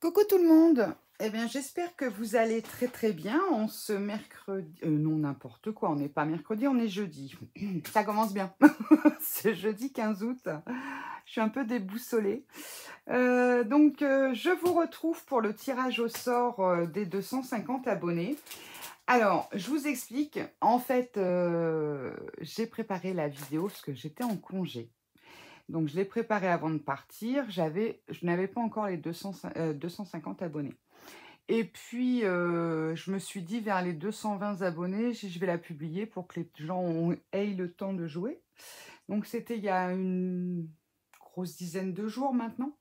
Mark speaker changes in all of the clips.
Speaker 1: Coucou tout le monde. Eh bien, j'espère que vous allez très très bien. On se mercredi, non n'importe quoi, on n'est pas mercredi, on est jeudi. Ça commence bien. C'est jeudi 15 août. Je suis un peu déboussolée. Je vous retrouve pour le tirage au sort des 250 abonnés. Alors, je vous explique. En fait, j'ai préparé la vidéo parce que j'étais en congé. Donc, je l'ai préparée avant de partir. Je n'avais pas encore les 250 abonnés. Et puis, je me suis dit, vers les 220 abonnés, je vais la publier pour que les gens aient le temps de jouer. Donc, c'était il y a une grosse dizaine de jours maintenant.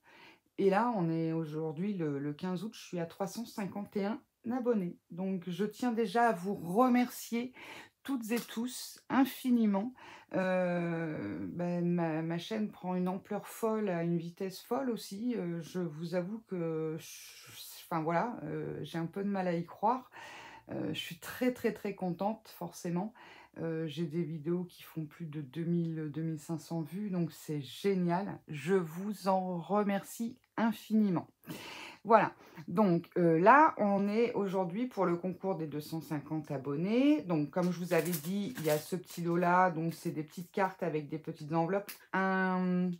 Speaker 1: Et là, on est aujourd'hui le 15 août, je suis à 351 abonnés. Donc, je tiens déjà à vous remercier toutes et tous infiniment. Ma chaîne prend une ampleur folle, à une vitesse folle aussi. Je vous avoue que, enfin voilà, j'ai un peu de mal à y croire. Je suis très très très contente forcément. J'ai des vidéos qui font plus de 2000-2500 vues, donc c'est génial. Je vous en remercie infiniment. Voilà, donc là, on est aujourd'hui pour le concours des 250 abonnés. Donc, comme je vous avais dit, il y a ce petit lot-là. Donc, c'est des petites cartes avec des petites enveloppes, un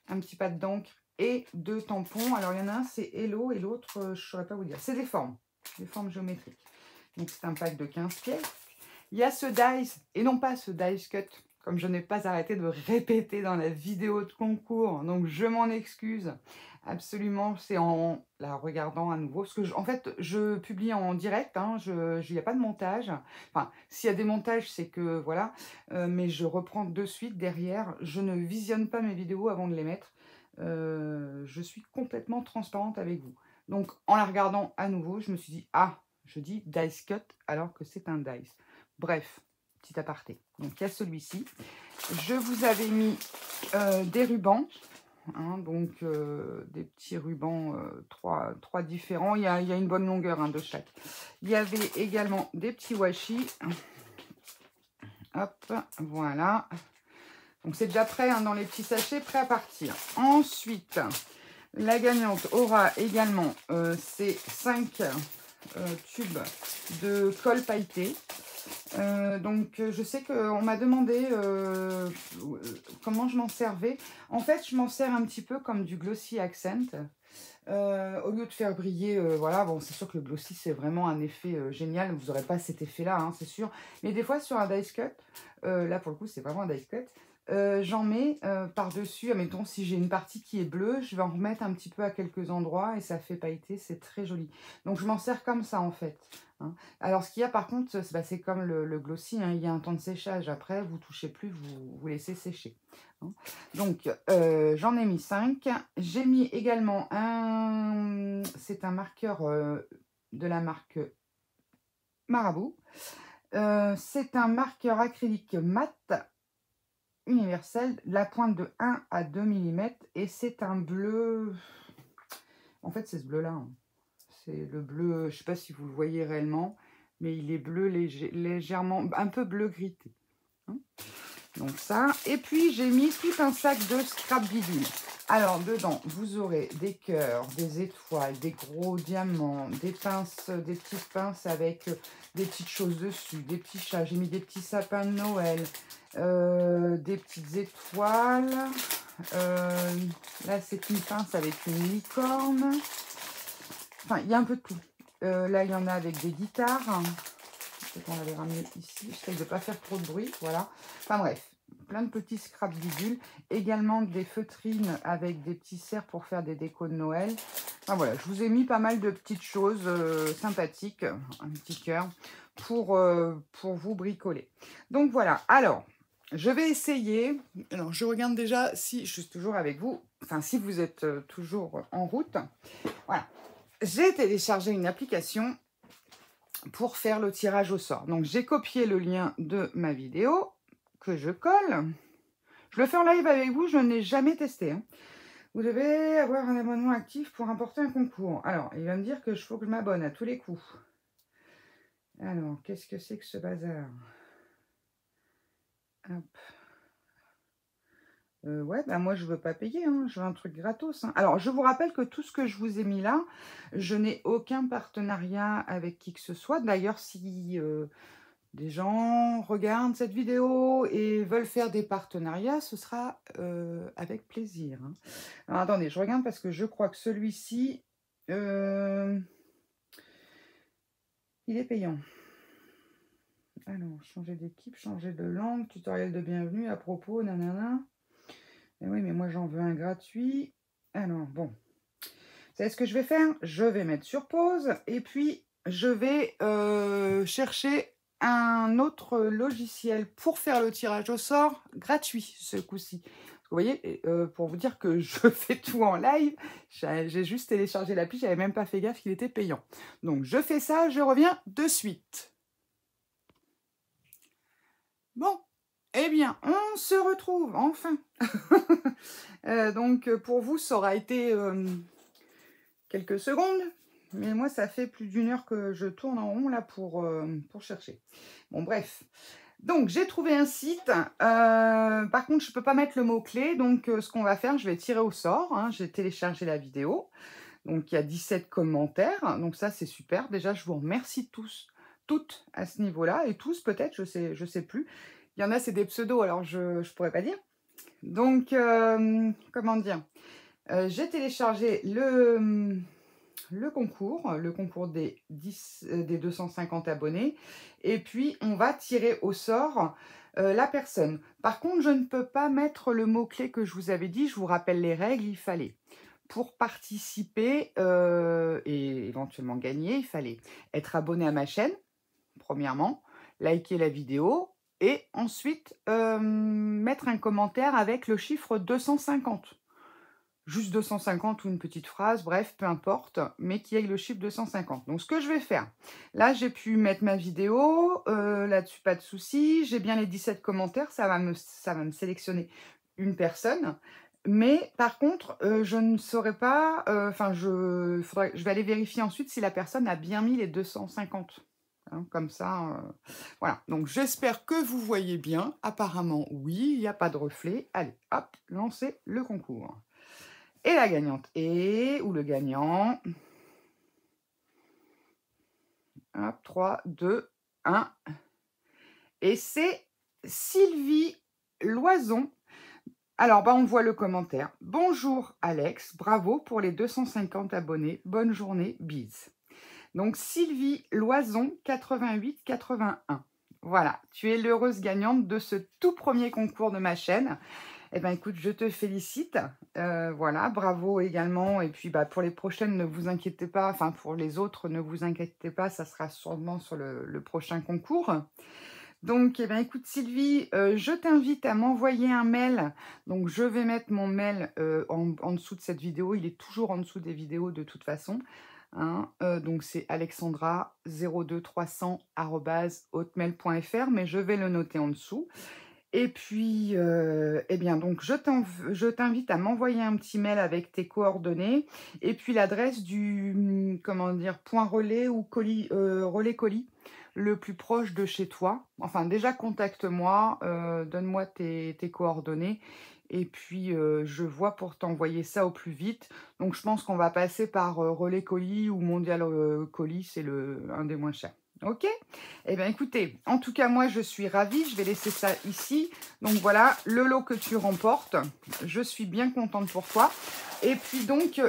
Speaker 1: petit pad d'encre et 2 tampons. Alors, il y en a un, c'est Hello, et l'autre, je ne saurais pas vous dire. C'est des formes géométriques. Donc, c'est un pack de 15 pièces. Il y a ce dice, et non pas ce dice cut, comme je n'ai pas arrêté de répéter dans la vidéo de concours. Donc, je m'en excuse. Absolument, c'est en la regardant à nouveau. Parce que, en fait, je publie en direct. Il n'y a pas de montage. Enfin, s'il y a des montages, c'est que, voilà. Mais je reprends de suite derrière. Je ne visionne pas mes vidéos avant de les mettre. Je suis complètement transparente avec vous. Donc, en la regardant à nouveau, je me suis dit, ah, je dis dice cut alors que c'est un dice. Bref, petit aparté. Donc, il y a celui-ci. Je vous avais mis des rubans. Des petits rubans, trois différents. Il y a une bonne longueur de chaque. Il y avait également des petits washi. Hop, voilà. Donc, c'est déjà prêt dans les petits sachets, prêt à partir. Ensuite, la gagnante aura également ces 5 tubes de colle pailleté. Je sais qu'on m'a demandé comment je m'en servais. En fait, je m'en sers un petit peu comme du glossy accent. Au lieu de faire briller, voilà, bon, c'est sûr que le glossy, c'est vraiment un effet génial. Vous n'aurez pas cet effet-là, c'est sûr. Mais des fois, sur un dice cut, là, pour le coup, c'est vraiment un dice cut, j'en mets par-dessus. Admettons, si j'ai une partie qui est bleue, je vais en remettre un petit peu à quelques endroits et ça fait pailleter, c'est très joli. Donc, je m'en sers comme ça, en fait. Alors, ce qu'il y a, par contre, c'est comme le glossy, il y a un temps de séchage. Après, vous ne touchez plus, vous laissez sécher. Donc, j'en ai mis 5. J'ai mis également c'est un marqueur de la marque Marabout. C'est un marqueur acrylique mat universel, la pointe de 1 à 2 mm. Et c'est un bleu... En fait, c'est ce bleu-là. C'est le bleu, je ne sais pas si vous le voyez réellement, mais il est bleu légèrement, un peu bleu grité. Donc ça, et puis j'ai mis tout un sac de scrap bidule. Alors dedans, vous aurez des cœurs, des étoiles, des gros diamants, des pinces, des petites pinces avec des petites choses dessus, des petits chats. J'ai mis des petits sapins de Noël, des petites étoiles. Là, c'est une pince avec une licorne. Enfin, il y a un peu de tout. Là, il y en a avec des guitares. On l'avait ramené ici. J'essaie de ne pas faire trop de bruit. Voilà. Enfin bref, plein de petits scrap bidules. Également des feutrines avec des petits cerfs pour faire des décos de Noël. Enfin voilà, je vous ai mis pas mal de petites choses sympathiques. Un petit cœur pour vous bricoler. Donc voilà. Alors, je vais essayer. Alors, je regarde déjà si je suis toujours avec vous. Enfin, si vous êtes toujours en route. Voilà. J'ai téléchargé une application pour faire le tirage au sort. Donc, j'ai copié le lien de ma vidéo que je colle. Je le fais en live avec vous, je n'ai jamais testé. Vous devez avoir un abonnement actif pour remporter un concours. Alors, il va me dire que faut que je m'abonne à tous les coups. Alors, qu'est-ce que c'est que ce bazar? Hop. Ouais, bah, moi je veux pas payer, hein, je veux un truc gratos, hein. Alors je vous rappelle que tout ce que je vous ai mis là, je n'ai aucun partenariat avec qui que ce soit. D'ailleurs, si, des gens regardent cette vidéo et veulent faire des partenariats, ce sera, avec plaisir, hein. Alors attendez, je regarde parce que je crois que celui-ci, hem, il est payant. Alors, changer d'équipe, changer de langue, tutoriel de bienvenue à propos, nanana. Et oui, mais moi j'en veux un gratuit. Alors, bon, vous savez ce que je vais faire? Je vais mettre sur pause et puis je vais chercher un autre logiciel pour faire le tirage au sort gratuit ce coup-ci. Vous voyez, pour vous dire que je fais tout en live, j'ai juste téléchargé l'appli, j'avais même pas fait gaffe qu'il était payant. Donc je fais ça, je reviens de suite. Bon, eh bien, on se retrouve enfin. Donc pour vous, ça aura été quelques secondes, mais moi, ça fait plus d'une heure que je tourne en rond là pour chercher. Bon, bref. Donc, j'ai trouvé un site. Par contre, je ne peux pas mettre le mot-clé. Donc, ce qu'on va faire, je vais tirer au sort, hein. J'ai téléchargé la vidéo. Donc, il y a 17 commentaires. Donc, ça, c'est super. Déjà, je vous remercie tous, toutes à ce niveau-là. Et tous, peut-être, je sais plus. Il y en a, c'est des pseudos, alors je ne pourrais pas dire. Donc, comment dire, j'ai téléchargé le concours des 250 abonnés. Et puis, on va tirer au sort la personne. Par contre, je ne peux pas mettre le mot-clé que je vous avais dit. Je vous rappelle les règles. Il fallait, pour participer et éventuellement gagner, il fallait être abonné à ma chaîne, premièrement, liker la vidéo et ensuite mettre un commentaire avec le chiffre 250. Juste 250 ou une petite phrase, bref, peu importe, mais qui ait le chiffre 250. Donc, ce que je vais faire, là, j'ai pu mettre ma vidéo, là-dessus, pas de souci. J'ai bien les 17 commentaires, ça va me sélectionner une personne. Mais par contre, je ne saurais pas, enfin, je vais aller vérifier ensuite si la personne a bien mis les 250. Hein, comme ça, voilà. Donc, j'espère que vous voyez bien. Apparemment, oui, il n'y a pas de reflet. Allez, hop, lancez le concours. Et la gagnante est, ou le gagnant, hop, 3, 2, 1. Et c'est Sylvie Loison. Alors, bah, on voit le commentaire. Bonjour Alex, bravo pour les 250 abonnés. Bonne journée, bise. Donc, Sylvie Loison, 88-81. Voilà, tu es l'heureuse gagnante de ce tout premier concours de ma chaîne. Eh bien, écoute, je te félicite. Voilà, bravo également. Et puis, bah, pour les prochaines, ne vous inquiétez pas. Enfin, pour les autres, ne vous inquiétez pas. Ça sera sûrement sur le prochain concours. Donc, eh bien, écoute, Sylvie, je t'invite à m'envoyer un mail. Donc, je vais mettre mon mail en dessous de cette vidéo. Il est toujours en dessous des vidéos de toute façon. Hein. Donc, c'est alexandra02300@hotmail.fr. Mais je vais le noter en dessous. Et puis, eh bien, donc, je t'invite à m'envoyer un petit mail avec tes coordonnées et puis l'adresse du, comment dire, point relais ou colis, relais colis le plus proche de chez toi. Enfin, déjà, contacte-moi, donne-moi tes coordonnées et puis je vois pour t'envoyer ça au plus vite. Donc, je pense qu'on va passer par relais colis ou mondial colis, c'est un des moins chers. Ok? Eh bien, écoutez, en tout cas, moi, je suis ravie. Je vais laisser ça ici. Donc, voilà, le lot que tu remportes. Je suis bien contente pour toi. Et puis, donc,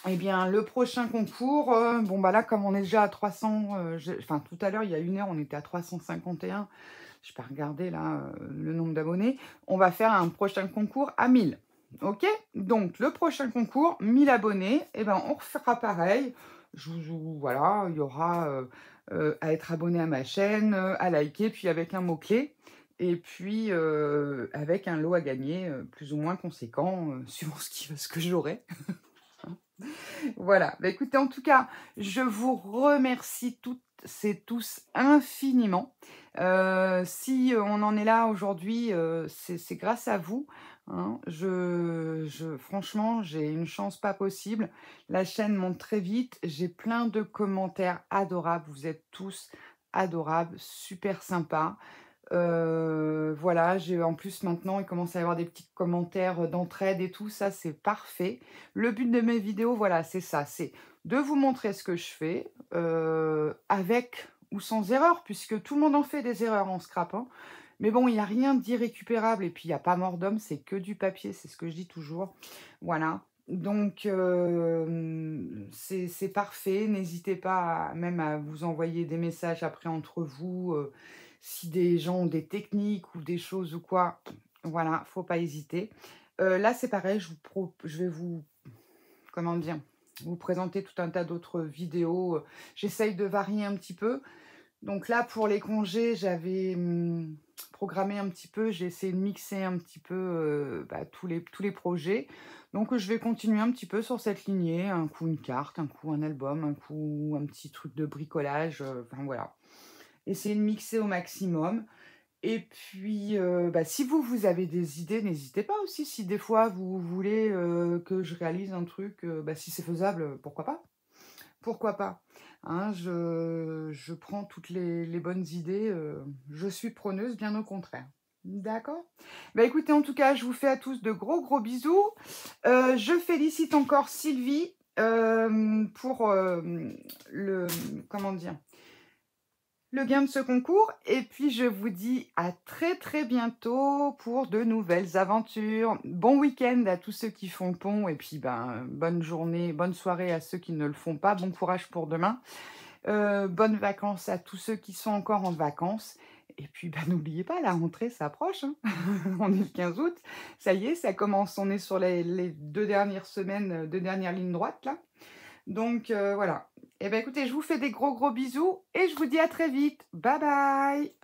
Speaker 1: eh bien, le prochain concours, bon, bah là, comme on est déjà à 300, enfin, tout à l'heure, il y a une heure, on était à 351. Je peux regarder, là, le nombre d'abonnés. On va faire un prochain concours à 1000. Ok? Donc, le prochain concours, 1000 abonnés. Eh bien, on refera pareil. Voilà, il y aura à être abonné à ma chaîne, à liker, puis avec un mot-clé. Et puis, avec un lot à gagner plus ou moins conséquent, suivant ce que j'aurai. Voilà. Bah, écoutez, en tout cas, je vous remercie toutes et tous infiniment. Si on en est là aujourd'hui, c'est grâce à vous. Hein. Franchement, j'ai une chance pas possible. La chaîne monte très vite. J'ai plein de commentaires adorables. Vous êtes tous adorables, super sympas. Voilà, en plus maintenant, il commence à y avoir des petits commentaires d'entraide et tout, ça c'est parfait. Le but de mes vidéos, voilà, c'est ça, c'est de vous montrer ce que je fais, avec ou sans erreur, puisque tout le monde en fait des erreurs en scrap, hein. Mais bon, il n'y a rien d'irrécupérable et puis il n'y a pas mort d'homme, c'est que du papier, c'est ce que je dis toujours. Voilà. Donc, c'est parfait. N'hésitez pas même à vous envoyer des messages après entre vous. Si des gens ont des techniques ou des choses ou quoi, voilà, faut pas hésiter. Là, c'est pareil, je vais vous, comment dire, vous présenter tout un tas d'autres vidéos. J'essaye de varier un petit peu. Donc là, pour les congés, j'avais programmé un petit peu, j'ai essayé de mixer un petit peu tous les projets. Donc je vais continuer un petit peu sur cette lignée, un coup une carte, un coup un album, un coup un petit truc de bricolage, enfin voilà. Essayer de mixer au maximum. Et puis, si vous avez des idées, n'hésitez pas aussi. Si des fois vous voulez que je réalise un truc, si c'est faisable, pourquoi pas? Pourquoi pas? Hein, je prends toutes les bonnes idées, je suis preneuse, bien au contraire. D'accord? Bah, écoutez, en tout cas, je vous fais à tous de gros, gros bisous. Je félicite encore Sylvie, pour, le comment dire? Le gain de ce concours. Et puis, je vous dis à très, très bientôt pour de nouvelles aventures. Bon week-end à tous ceux qui font le pont. Et puis, bonne journée, bonne soirée à ceux qui ne le font pas. Bon courage pour demain. Bonnes vacances à tous ceux qui sont encore en vacances. Et puis, n'oubliez pas, la rentrée s'approche, hein. On est le 15 août. Ça y est, ça commence. On est sur les 2 dernières semaines, 2 dernières lignes droites, là. Donc, voilà. Eh bien, écoutez, je vous fais des gros, gros bisous et je vous dis à très vite. Bye bye!